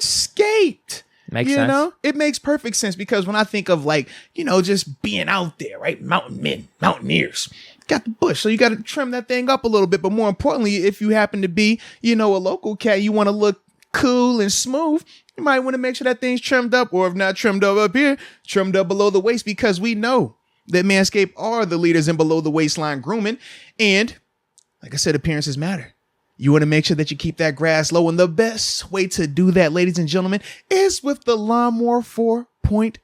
Manscaped. Makes sense. It makes perfect sense because when I think of like, just being out there, right? Mountaineers. Got the bush, so you got to trim that thing up a little bit. But more importantly, if you happen to be, a local cat, you want to look cool and smooth, you might want to make sure that thing's trimmed up, or if not trimmed up here, trimmed up below the waist, because we know that Manscaped are the leaders in below the waistline grooming. And like I said, appearances matter. You want to make sure that you keep that grass low. And the best way to do that, ladies and gentlemen, is with the Lawnmower 4.0.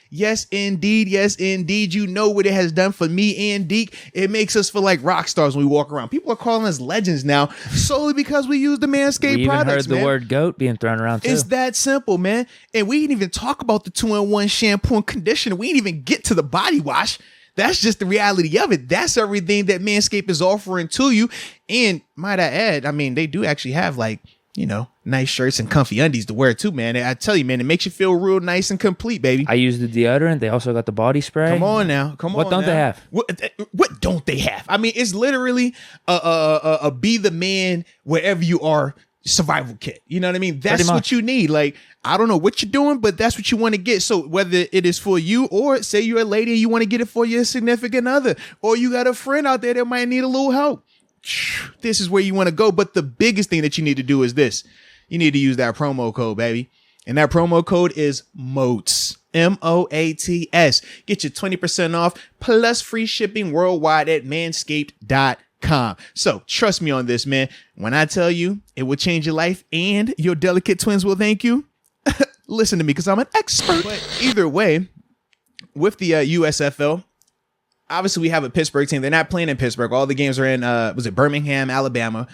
Yes, indeed. Yes, indeed. You know what it has done for me and Deke. It makes us feel like rock stars when we walk around. People are calling us legends now solely because we use the Manscaped products, we even heard the word GOAT being thrown around too. It's that simple, man. And we didn't even talk about the 2-in-1 shampoo and conditioner. We didn't even get to the body wash. That's just the reality of it. That's everything that Manscaped is offering to you. And might I add, they do actually have nice shirts and comfy undies to wear too, man. I tell you, man, it makes you feel real nice and complete, baby. I use the deodorant. They also got the body spray. Come on now. What don't they have? What don't they have? It's literally a be the man wherever you are survival kit. You know what I mean? That's what you need. Like, I don't know what you're doing, but that's what you want to get. So whether it is for you, or say you're a lady and you want to get it for your significant other, or you got a friend out there that might need a little help, this is where you want to go. But the biggest thing that you need to do is this. You need to use that promo code, baby. And that promo code is MOATS. MOATS. Get you 20% off plus free shipping worldwide at manscaped.com. So trust me on this, man. When I tell you it will change your life and your delicate twins will thank you, listen to me because I'm an expert. But either way, with the USFL, obviously we have a Pittsburgh team. They're not playing in Pittsburgh. All the games are in, was it Birmingham, Alabama?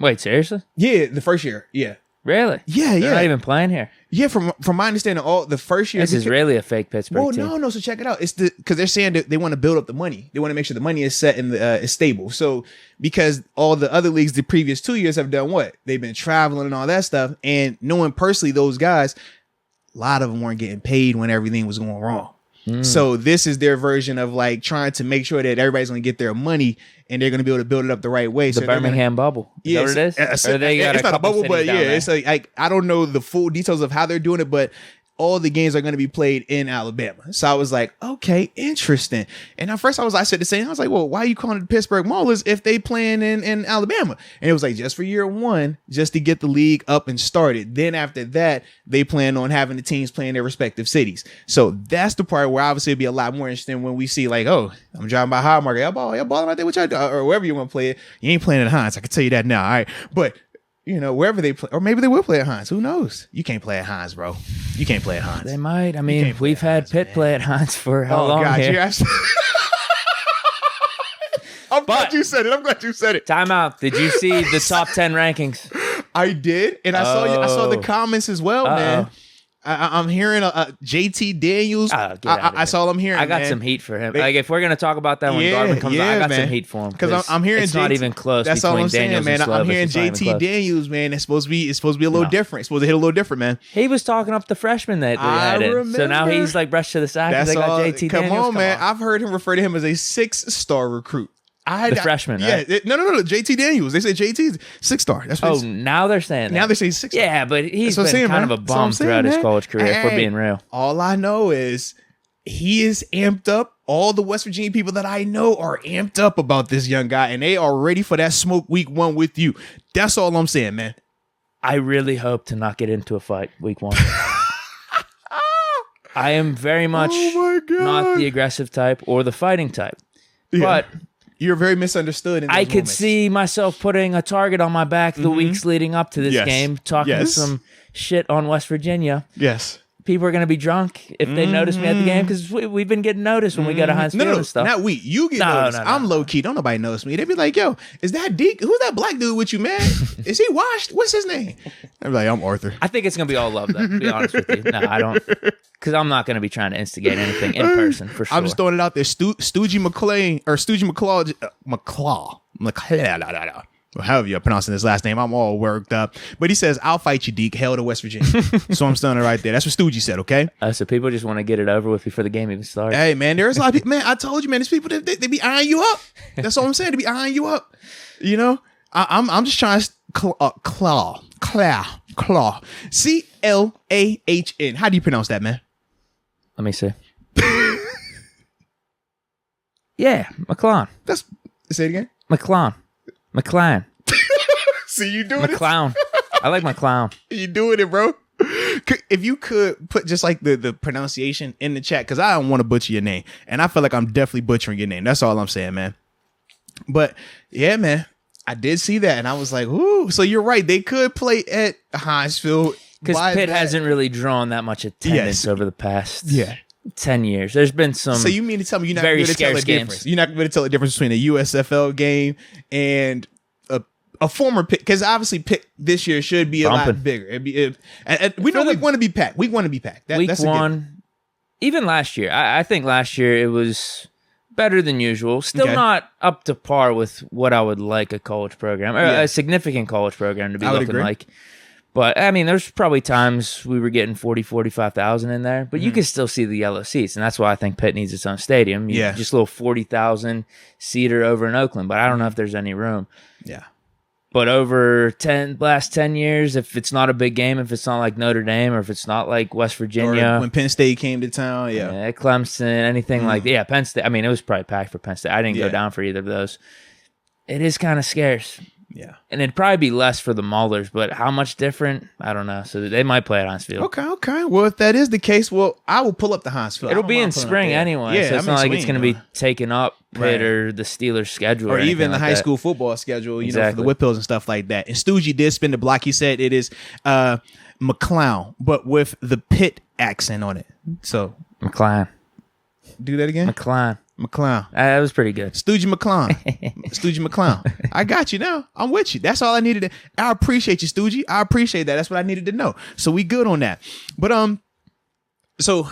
Wait, seriously? Yeah, the first year. Yeah. Really? Yeah. They're not even playing here. Yeah, from my understanding, all the first year. This is really a fake Pittsburgh team. No. So check it out. It's because they're saying that they want to build up the money. They want to make sure the money is set and is stable. So because all the other leagues the previous 2 years have done what? They've been traveling and all that stuff. And knowing personally those guys, a lot of them weren't getting paid when everything was going wrong. So this is their version of like trying to make sure that everybody's going to get their money and they're going to be able to build it up the right way. The Birmingham bubble. Is that what it is? Or they got it's not a bubble, but yeah, it's like I don't know the full details of how they're doing it, but all the games are going to be played in Alabama. So I was like, okay, interesting. And at first I said the same. I was like, well, why are you calling it the Pittsburgh Maulers if they playing in Alabama? And it was like just for year one, just to get the league up and started. Then after that, they plan on having the teams play in their respective cities. So that's the part where obviously it'd be a lot more interesting when we see like, oh, I'm driving by High Market. Y'all balling out there with y'all, or wherever you want to play it. You ain't playing at Heinz. I can tell you that now. All right. But wherever they play, or maybe they will play at Heinz. Who knows? You can't play at Heinz, bro. You can't play at Heinz. They might. We've had Pitt play at Heinz for how long here? I'm glad you said it. Time out. Did you see the top 10 rankings? I did, and I saw the comments as well, man. I'm hearing JT Daniels. That's all I'm hearing. I got some heat for him. Like if we're gonna talk about that when Garvin comes on, I got some heat for him because I'm hearing it's not even close. That's all I'm saying, Daniels man. I'm hearing JT Daniels, man. It's supposed to be a little different. It's supposed to hit a little different, man. He was talking up the freshman that they had in. So now he's like brushed to the side because they got JT Daniels. Come on, man. I've heard him refer to him as a 6-star recruit. The freshman, right? Yeah, no. JT Daniels. They say JT's 6-star. That's what now they're saying that. Now they're saying 6-star. Yeah, but he's been kind of a bum throughout his college career, if we're being real. All I know is he is amped up. All the West Virginia people that I know are amped up about this young guy, and they are ready for that smoke week one with you. That's all I'm saying, man. I really hope to not get into a fight week one. I am very much not the aggressive type or the fighting type, but you're very misunderstood. In those I could see myself putting a target on my back the weeks leading up to this game, talking some shit on West Virginia. Yes. People are going to be drunk if they notice me at the game because we've been getting noticed when we go to Heinz Field and stuff. Not we. You get noticed. I'm low key. Don't nobody notice me. They be like, yo, is that Deke? Who's that black dude with you, man? Is he washed? What's his name? I'm like, I'm Arthur. I think it's going to be all love, though, to be honest with you. No, I don't. Because I'm not going to be trying to instigate anything in person, for sure. I'm just throwing it out there. Stoogie McClaw. However you're pronouncing his last name, I'm all worked up. But he says, I'll fight you, Deke. Hell to West Virginia. So I'm standing right there. That's what Stoogie said, okay? So people just want to get it over with before the game even starts. Hey, man, there's a lot of people. Man, I told you, man, there's people that they be eyeing you up. That's all I'm saying. They be eyeing you up. I'm just trying to claw Claw. Clahn. How do you pronounce that, man? Let me see. Yeah, McClown. Say it again. McClown. See, you doing McClown. I like McClown. You doing it, bro. If you could put just like the pronunciation in the chat, because I don't want to butcher your name, and I feel like I'm definitely butchering your name. That's all I'm saying, man. But yeah, man, I did see that, and I was like, ooh. So you're right. They could play at Heinz Field because Pitt hasn't really drawn that much attendance over the past 10 years. There's been some. So you mean to tell me you're not going to tell the difference? You're not going to tell the difference between a USFL game and a former Pitt, because obviously Pitt this year should be a lot bigger. We know week 1 to be packed. Week 1 to be packed. Week 1, even last year. I think last year it was better than usual. Still not up to par with what I would like a college program, or a significant college program to be looking like. But, I mean, there's probably times we were getting 45,000 in there, but you can still see the yellow seats, and that's why I think Pitt needs its own stadium. Just a little 40,000 seater over in Oakland, but I don't know if there's any room. Yeah. But over last 10 years, if it's not a big game, if it's not like Notre Dame, or if it's not like West Virginia. Or when Penn State came to town, Clemson, anything like that. Yeah, Penn State. I mean, it was probably packed for Penn State. I didn't go down for either of those. It is kind of scarce. Yeah. And it'd probably be less for the Maulers, but how much different? I don't know. So they might play at Heinz Field. Okay. Well, if that is the case, I will pull up the Heinz Field. It'll be in spring anyway, so it's not like it's going to be taking up Pitt or the Steelers' schedule. Or even the high school football schedule, you know, for the Whip Hills and stuff like that. And Stoogie did spin the block. He said it is McClown, but with the Pitt accent on it. So McClown. Do that again? McClown. That was pretty good. Stoogie McClown. I got you now. I'm with you. That's all I needed. I appreciate you, Stoogie. I appreciate that. That's what I needed to know. So we good on that. But so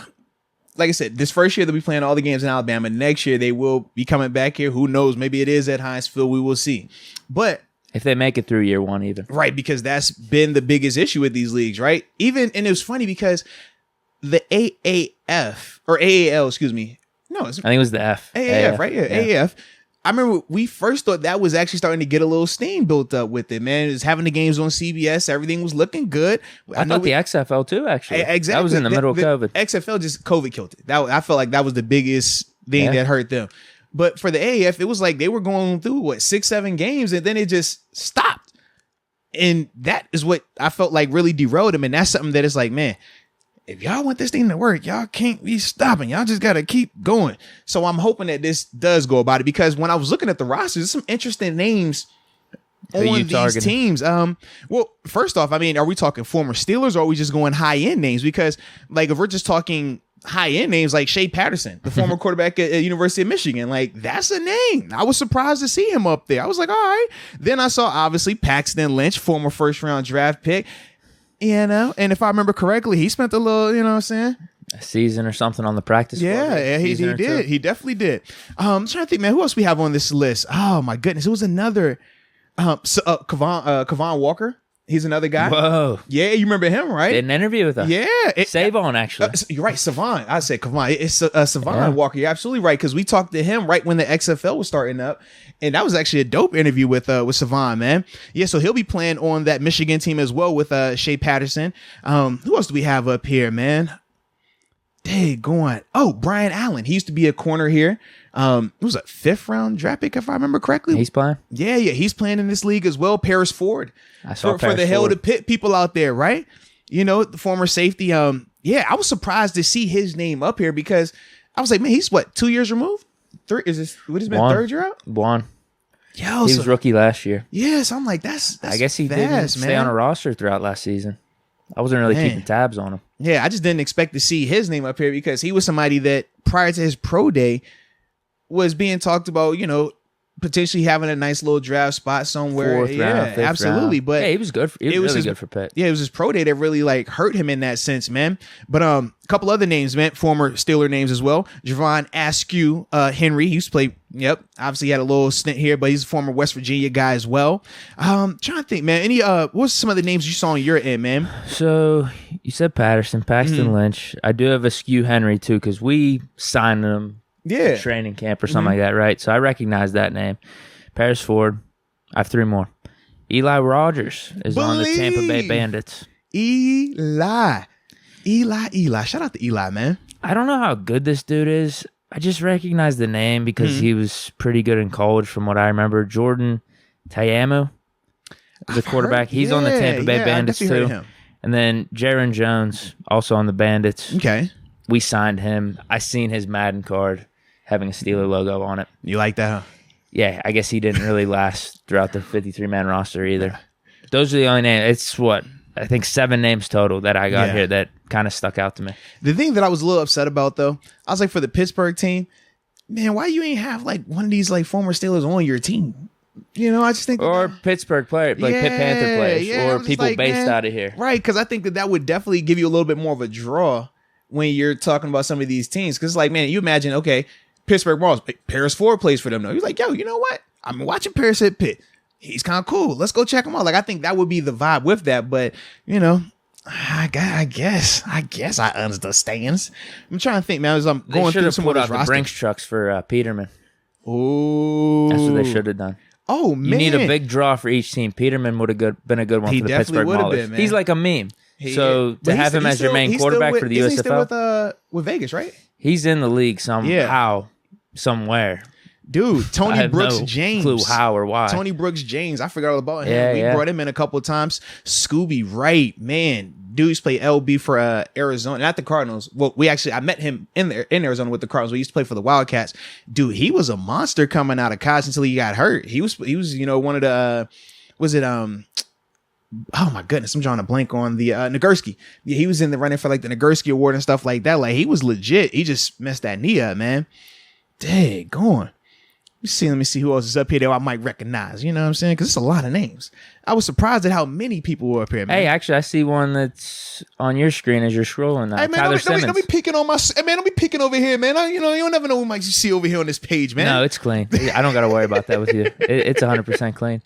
like I said, this first year they'll be playing all the games in Alabama. Next year they will be coming back here. Who knows? Maybe it is at Heinz Field. We will see. But if they make it through year 1 even. Right, because that's been the biggest issue with these leagues, right? And it was funny because the AAF or AAL, excuse me. No, I think it was the F. AAF, right? Yeah, AAF. I remember we first thought that was actually starting to get a little steam built up with it, man. It was having the games on CBS. Everything was looking good. I thought the XFL too, actually. Exactly. That was in the middle of COVID. XFL COVID killed it. I felt like that was the biggest thing that hurt them. But for the AAF, it was like they were going through, 6-7 games, and then it just stopped. And that is what I felt like really derailed them. And that's something that is like, man, if y'all want this thing to work, y'all can't be stopping. Y'all just got to keep going. So I'm hoping that this does go about it, because when I was looking at the rosters, there's some interesting names on these teams. Well, first off, I mean, are we talking former Steelers, or are we just going high-end names? Because, like, if we're just talking high-end names like Shea Patterson, the former quarterback at University of Michigan, like, that's a name. I was surprised to see him up there. I was like, all right. Then I saw, obviously, Paxton Lynch, former first-round draft pick. You know, and if I remember correctly, he spent a little, you know what I'm saying? A season or something on the practice squad. Yeah, he did. He definitely did. I'm trying to think, man, who else we have on this list? Oh, my goodness. It was another Kavon Walker. He's another guy. Whoa. Yeah, you remember him, right? Did an interview with us. Yeah. Savon, actually. You're right, Savon. I said Kavon. It's Savon Walker. You're absolutely right, because we talked to him right when the XFL was starting up, and that was actually a dope interview with Savon, man. Yeah, so he'll be playing on that Michigan team as well with Shea Patterson. Who else do we have up here, man? Brian Allen. He used to be a corner here. It was a 5th-round draft pick, if I remember correctly. He's playing? Yeah, he's playing in this league as well. Paris Ford. I saw for the Hell to Pitt people out there, right? You know, the former safety. I was surprised to see his name up here, because I was like, man, he's 2 years removed? 3? Is this what has been 3rd year out? 1. He was rookie last year. Yes, I'm like, that's I guess he didn't stay on a roster throughout last season. I wasn't really keeping tabs on him. Yeah, I just didn't expect to see his name up here, because he was somebody that prior to his pro day was being talked about, you know, potentially having a nice little draft spot somewhere. 4th round, 5th absolutely. Round. But he was good. He was really good for Pitt. Yeah, it was his pro day that really like hurt him in that sense, man. But a couple other names, man, former Steeler names as well. Javon Askew Henry. He used to play. Yep, obviously he had a little stint here, but he's a former West Virginia guy as well. Trying to think, man. Any what's some of the names you saw on your end, man? So you said Paxton Lynch. I do have Askew Henry too, because we signed him. Yeah, training camp or something like that, right? So I recognize that name. Paris Ford. I have 3 more. Eli Rogers is on the Tampa Bay Bandits. Eli. Shout out to Eli, man. I don't know how good this dude is. I just recognize the name because he was pretty good in college from what I remember. Jordan Tayamu, the quarterback. He's on the Tampa Bay Bandits too. And then Jaron Jones, also on the Bandits. Okay. We signed him. I seen his Madden card having a Steeler logo on it. You like that, huh? Yeah, I guess he didn't really last throughout the 53-man roster either. Those are the only names. It's what? I think 7 names total that I got here that kind of stuck out to me. The thing that I was a little upset about, though, I was like, for the Pittsburgh team, man, why you ain't have like one of these like former Steelers on your team? You know, I just think Pittsburgh players, like Pitt Panther players, or people like, based out of here, right? Because I think that would definitely give you a little bit more of a draw when you're talking about some of these teams. Because like, man, you imagine, okay, Pittsburgh Maulers, Paris Ford plays for them. Though he's like, yo, you know what? I'm watching Paris at Pitt. He's kind of cool. Let's go check him out. Like, I think that would be the vibe with that. But, you know, I guess I understand. I'm trying to think, man, as I'm going through some of those the Brinks trucks for Peterman. Oh, that's what they should have done. Oh, man. You need a big draw for each team. Peterman would have been a good one for the Pittsburgh Maulers. He's like a meme. To have him as your main quarterback for the USFL. He's still with Vegas, right? He's in the league somehow, somewhere. Dude, Tony Brooks James. Clue how or why. Tony Brooks James. I forgot all about him. We brought him in a couple of times. Scooby Wright, man. Dude's played LB for Arizona, not the Cardinals. Well, I met him in Arizona with the Cardinals. We used to play for the Wildcats. Dude, he was a monster coming out of college until he got hurt. He was you know, one of the oh my goodness, I'm drawing a blank on the Nagurski. Yeah, he was in the running for like the Nagurski Award and stuff like that. Like, he was legit. He just messed that knee up, man. Dang, going. Let me see who else is up here that I might recognize. You know what I'm saying? Because it's a lot of names. I was surprised at how many people were up here, man. Hey, actually, I see one that's on your screen as you're scrolling now. Hey, man, Tyler Simmons. Don't be peeking on don't be peeking over here, man. You don't never know who might see over here on this page, man. No, it's clean. I don't got to worry about that with you. It's 100% clean.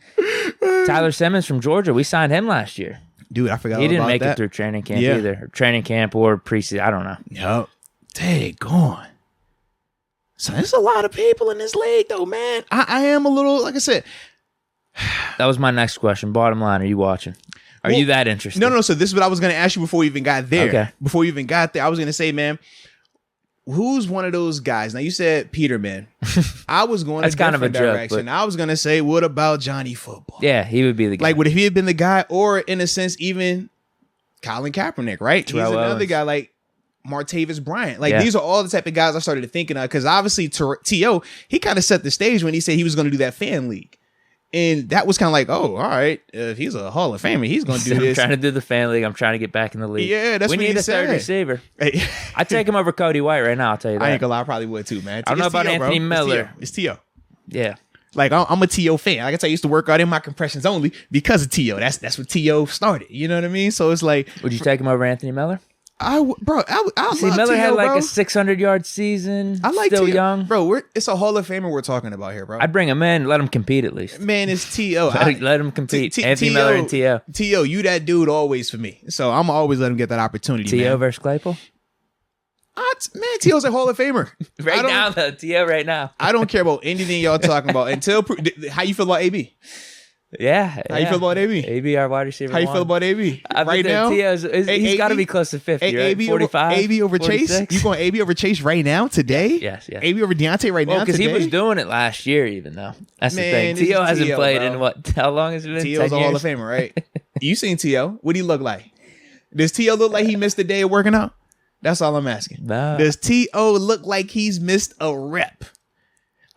Tyler Simmons from Georgia. We signed him last year. Dude, I forgot. He didn't make it through training camp either. Or training camp or preseason. I don't know. Yep. Dang, gone. So there's a lot of people in this league, though, man. I am a little, like I said. That was my next question. Bottom line, are you watching? Are you that interested? No. So this is what I was going to ask you before we even got there. Okay. Before you even got there, I was going to say, man, who's one of those guys? Now, you said Peterman. I was going That's a kind of a different direction. joke, I was going to say, what about Johnny Football? Yeah, he would be the guy. Like, would he have been the guy? Or, in a sense, even Colin Kaepernick, right? He's another guy like Martavis Bryant. Like, these are all the type of guys I started thinking of. Because, obviously, T.O., he kind of set the stage when he said he was going to do that fan league. And that was kind of like, oh, all right. If he's a Hall of Famer, he's going to do this. I'm trying to do the fan league. I'm trying to get back in the league. Yeah, that's what he said. We need a third receiver. Hey. I'd take him over Cody White right now, I'll tell you that. I ain't gonna lie, I probably would too, man. I don't know about Anthony Miller. It's T.O. Yeah. Like, I'm a T.O. fan. Like I said, I used to work out in my compressions only because of T.O. That's what T.O. started. You know what I mean? So it's like... Would you take him over Anthony Miller? I see, Miller had like a 600-yard season. I like still T.O. young, bro. It's a Hall of Famer we're talking about here, bro. I'd bring him in, let him compete at least. Man, it's T.O. let him compete. Anthony Miller and T.O. T.O. You that dude always for me, so I'm always let him get that opportunity. T.O. versus Claypool. Man, T.O.'s a Hall of Famer right now, though. T.O. right now. I don't care about anything y'all talking about until how you feel about AB. Yeah. How you feel about AB? AB, our wide receiver. How you feel about AB? Right now? He's got to be close to 50, right? 45? AB over 46? Chase? You going AB over Chase right now, today? Yes. AB over Deontay right now, today? Because he was doing it last year even, though. That's the thing. T.O. hasn't played in what? How long has it been? T.O.'s a Hall of Famer, right? You seen T.O. What do he look like? Does T.O. look like he missed a day of working out? That's all I'm asking. Nah. Does T.O. look like he's missed a rep?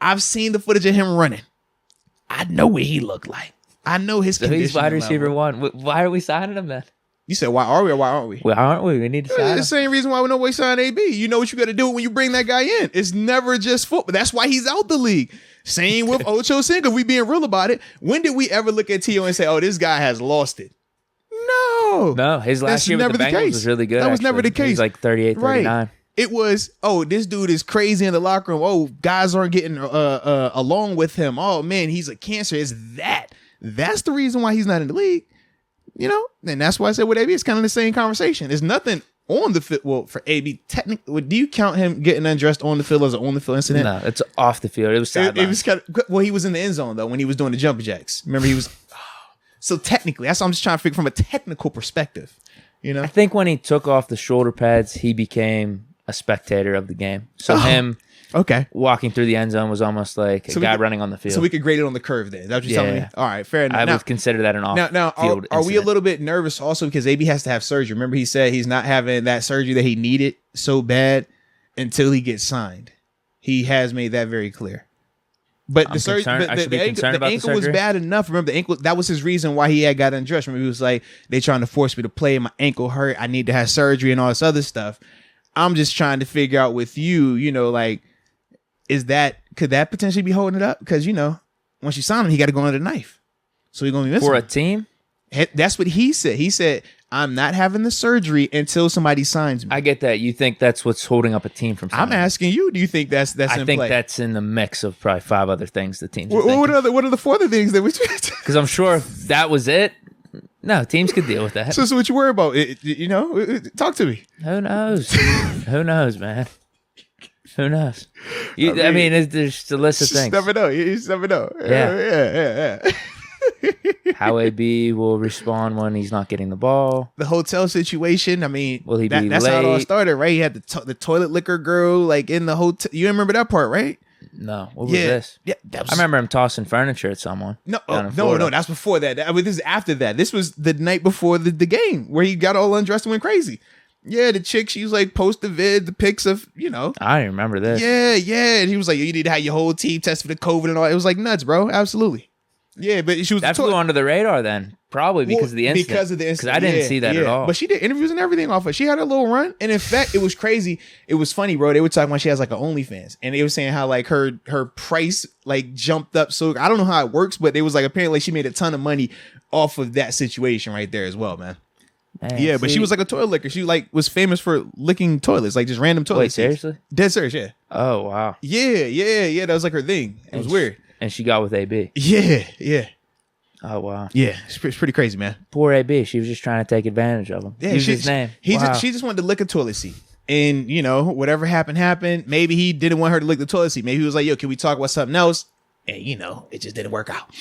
I've seen the footage of him running. I know what he looked like. I know his condition. He's wide receiver one. Why are we signing him then? You said, why are we or why aren't we? Well, aren't we? We need to sign him. It's the same reason why we don't sign AB. You know what you got to do when you bring that guy in. It's never just football. That's why he's out the league. Same with Ocho Cinco. If we being real about it, when did we ever look at T.O. and say, oh, this guy has lost it? No. His last year with the Bengals was really good. That was never the case. He's like 38, 39. Right. It was, oh, this dude is crazy in the locker room. Oh, guys aren't getting along with him. Oh, man, he's a cancer. It's that. That's the reason why he's not in the league, you know? And that's why I said with AB, it's kind of the same conversation. There's nothing on the field. Well, for AB, technically, do you count him getting undressed on the field as an on the field incident? No, it's off the field. It was sideline. It was kind of, well, he was in the end zone, though, when he was doing the jumping jacks. Remember, he was... So technically, that's what I'm just trying to figure from a technical perspective. You know, I think when he took off the shoulder pads, he became a spectator of the game. So him walking through the end zone was almost like a guy running on the field. So we could grade it on the curve then. Is that what you're telling me? All right, fair enough. I would consider that an off-field Now, are we a little bit nervous also because AB has to have surgery? Remember he said he's not having that surgery that he needed so bad until he gets signed. He has made that very clear. But the surgery, the ankle was bad enough. Remember, the ankle, that was his reason why he had got undressed. Remember, he was like, they trying to force me to play. My ankle hurt. I need to have surgery and all this other stuff. I'm just trying to figure out with you, you know, like, could that potentially be holding it up? Because, you know, once you sign him, he got to go under the knife. So he's going to be missing. For a team? That's what he said. He said, I'm not having the surgery until somebody signs me. I get that. You think that's what's holding up a team from signing? I'm asking you, do you think that's in play? I think that's in the mix of probably 5 other things the teams are what are the 4 other things that we... Because I'm sure if that was it, no, teams could deal with that. So what you worry about? You know, talk to me. Who knows? Who knows, man? Who knows? I mean, there's a list of things. You never know. You just never know. Yeah. How AB will respond when he's not getting the ball. The hotel situation. I mean, will he be that's late? how it all started, right? He had the toilet liquor girl like in the hotel. You remember that part, right? No. What was this? Yeah, I remember him tossing furniture at someone. No. That's before that. I mean, this is after that. This was the night before the game where he got all undressed and went crazy. Yeah, the chick, she was like, post the pics of, you know. I didn't remember this. Yeah. And he was like, you need to have your whole team test for the COVID and all. It was like nuts, bro. Absolutely. Yeah, but she was... That flew under the radar then. Probably because of the incident. Because I didn't see that at all. But she did interviews and everything off it. She had a little run. And in fact, it was crazy. It was funny, bro. They were talking about she has like an OnlyFans. And they were saying how like her price like jumped up. So I don't know how it works, but it was like apparently she made a ton of money off of that situation right there as well, man. Yeah, but she was like a toilet licker. She like was famous for licking toilets, like just random toilets. Wait, seriously? Dead serious, yeah. Oh, wow. Yeah. That was like her thing. It was weird. And she got with AB. Yeah. Oh, wow. Yeah, it's pretty crazy, man. Poor AB. She was just trying to take advantage of him. Yeah, use his name. She just wanted to lick a toilet seat. And, you know, whatever happened. Maybe he didn't want her to lick the toilet seat. Maybe he was like, yo, can we talk about something else? And, you know, it just didn't work out.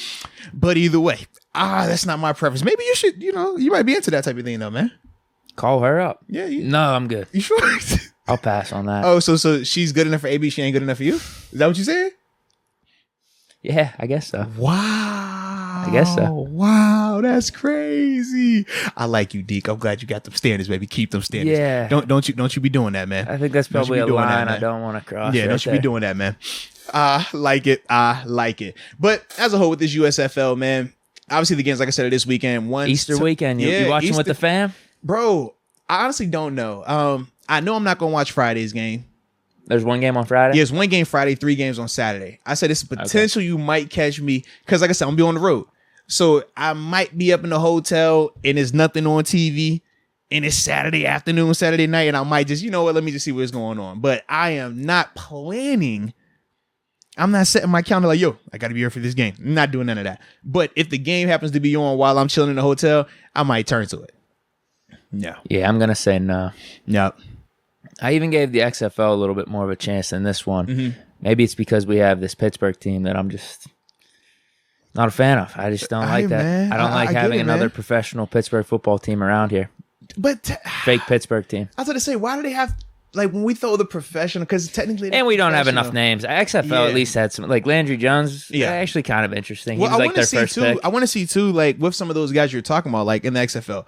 But either way, that's not my preference. Maybe you should, you know, you might be into that type of thing, though, man. Call her up. Yeah. No, I'm good. You sure? I'll pass on that. Oh, so she's good enough for AB. She ain't good enough for you? Is that what you said? Yeah, I guess so. Wow. I guess so. Wow, that's crazy. I like you, Deke. I'm glad you got them standards, baby. Keep them standards. Yeah. Don't you be doing that, man. I think that's probably a line I don't want to cross. Yeah, don't you be doing that, man. I like it. But as a whole with this USFL, man, obviously the games, like I said, are this weekend. Easter weekend. You watching with the fam? Bro, I honestly don't know. I know I'm not going to watch Friday's game. There's one game on Friday? Yeah, it's one game Friday, 3 games on Saturday. I said it's a potential you might catch me because, like I said, I'm going to be on the road. So I might be up in the hotel and there's nothing on TV and it's Saturday afternoon, Saturday night, and I might just, you know what, let me just see what's going on. But I am not planning. I'm not setting my calendar like, yo, I got to be here for this game. I'm not doing none of that. But if the game happens to be on while I'm chilling in the hotel, I might turn to it. No. Yeah, I'm going to say no. No. I even gave the XFL a little bit more of a chance than this one. Mm-hmm. Maybe it's because we have this Pittsburgh team that I'm just not a fan of. I just don't like that. Man. I don't like having another professional Pittsburgh football team around here. But fake Pittsburgh team. I was going to say, why do they have, like, when we throw the professional, because technically... And we don't have enough names. XFL at least had some, like Landry Jones, actually kind of interesting. He was like their first pick. I want to see, too, like, with some of those guys you're talking about, like, in the XFL,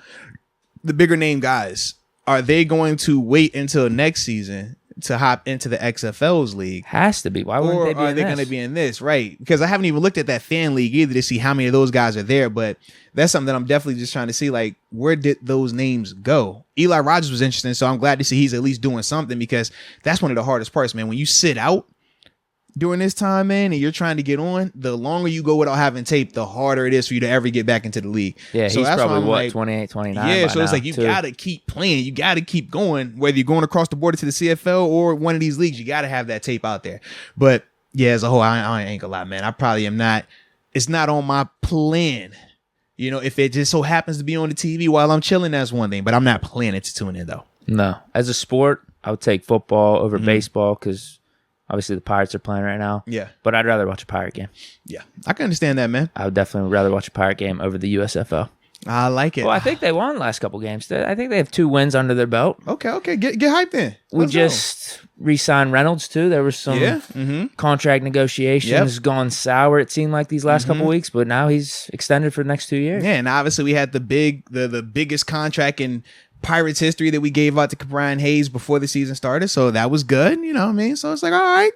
the bigger name guys, are they going to wait until next season to hop into the XFL's league? Has to be. Why wouldn't they be in this? Or are they going to be in this? Right. Because I haven't even looked at that fan league either to see how many of those guys are there. But that's something that I'm definitely just trying to see, like, where did those names go? Eli Rogers was interesting, so I'm glad to see he's at least doing something because that's one of the hardest parts, man. When you sit out during this time, man, and you're trying to get on, the longer you go without having tape, the harder it is for you to ever get back into the league. Yeah, so he's probably, 28, 29 Yeah, so it's like you got to keep playing. You got to keep going, whether you're going across the border to the CFL or one of these leagues. You got to have that tape out there. But, yeah, as a whole, I ain't gonna lie, man. I probably am not. It's not on my plan. You know, if it just so happens to be on the TV while I'm chilling, that's one thing. But I'm not planning to tune in, though. No. As a sport, I would take football over baseball because obviously the Pirates are playing right now. Yeah. But I'd rather watch a Pirate game. Yeah. I can understand that, man. I would definitely rather watch a Pirate game over the USFL. I like it. Well, I think they won the last couple games. I think they have 2 wins under their belt. Okay. Get hyped in. We just re-signed Reynolds too. There was some contract negotiations gone sour, it seemed like, these last couple weeks, but now he's extended for the next 2 years. Yeah, and obviously we had the biggest contract in Pirates history that we gave out to Brian Hayes before the season started, so that was good, you know what I mean? So it's like, all right,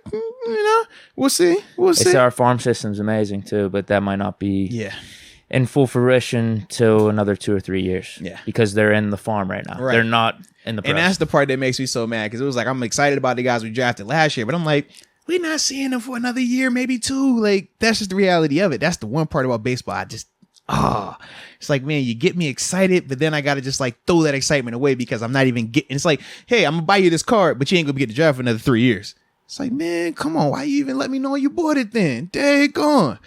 we'll see. They say our farm system's amazing too, but that might not be in full fruition till another 2 or 3 years. Yeah. Because they're in the farm right now. Right. They're not in the press. And that's the part that makes me so mad, because it was like, I'm excited about the guys we drafted last year, but I'm like, we're not seeing them for another year, maybe 2. Like, that's just the reality of it. That's the one part about baseball. It's like, man, you get me excited, but then I got to just like throw that excitement away because I'm not even getting, it's like, hey, I'm going to buy you this card, but you ain't going to get the draft for another 3 years. It's like, man, come on. Why you even let me know you bought it then? Daggone.